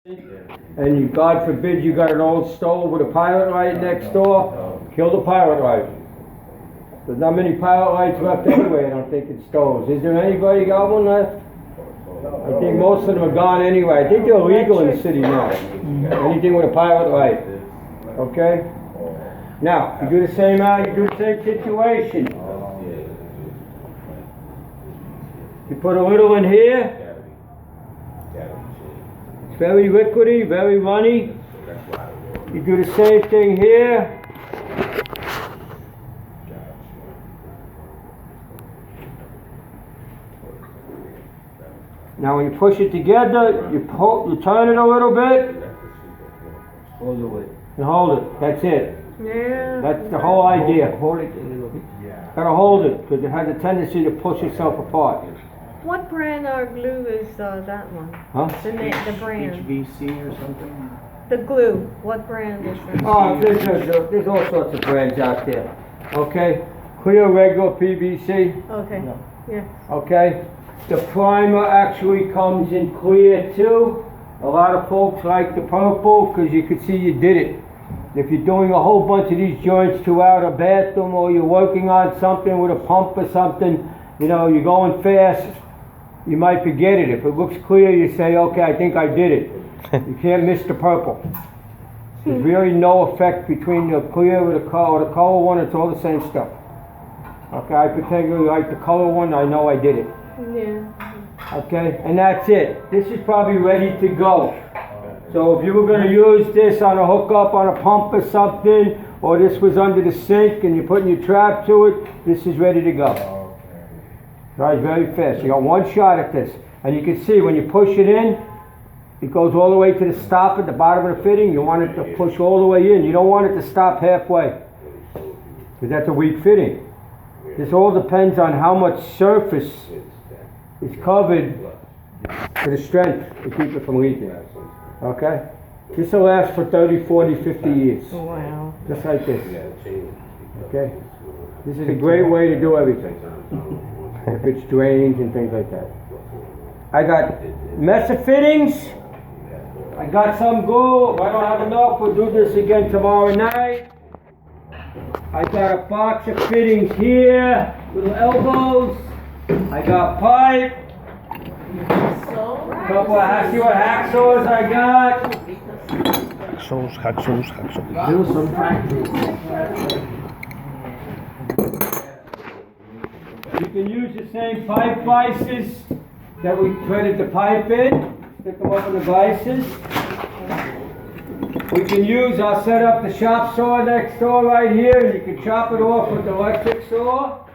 and you, God forbid, you got an old stove with a pilot light next door, kill the pilot light. There's not many pilot lights left anyway, I don't think, in stoves. Is there anybody got one left? I think most of them are gone anyway. I think they're illegal in the city now. Anything with a pilot light. Okay? Now, you do the same situation. You put a little in here. It's very liquidy, very runny. You do the same thing here. Now when you push it together, you turn it a little bit. Hold it. And hold it. That's it. Yeah. That's the whole idea. Hold it a little bit. Gotta hold it, because it has a tendency to push itself apart. What brand or glue is that one? Huh? The brand. HBC or something? The glue. What brand is that? Oh, there's all sorts of brands out there. Okay? Clear regular PVC. Okay. Yeah. Okay? The primer actually comes in clear too. A lot of folks like the purple because you can see you did it. If you're doing a whole bunch of these joints throughout a bathroom, or you're working on something with a pump or something, you know, you're going fast, you might forget it. If it looks clear, you say, okay, I think I did it. You can't miss the purple. There's really no effect between the clear or the color one. It's all the same stuff. Okay, I particularly like the color one. I know I did it. Yeah. Okay, and that's it. This is probably ready to go. So if you were going to use this on a hookup on a pump or something, or this was under the sink and you're putting your trap to it, this is ready to go. Dries very fast. You got one shot at this. And you can see when you push it in, it goes all the way to the stop at the bottom of the fitting. You want it to push all the way in. You don't want it to stop halfway, because that's a weak fitting. This all depends on how much surface is covered for the strength to keep it from leaking. Okay? This will last for 30, 40, 50 years. Wow. Just like this. Okay? This is a great way to do everything. If it's drains and things like that. I got mess of fittings. I got some glue. If I don't have enough, we'll do this again tomorrow night. I got a box of fittings here, little elbows. I got pipe. Couple of hacksaws I got. Hacksaws. Do some practice. You can use the same pipe vices that we threaded the pipe in. Stick them up in the vices. We can use, I'll set up the shop saw next door right here. You can chop it off with the electric saw.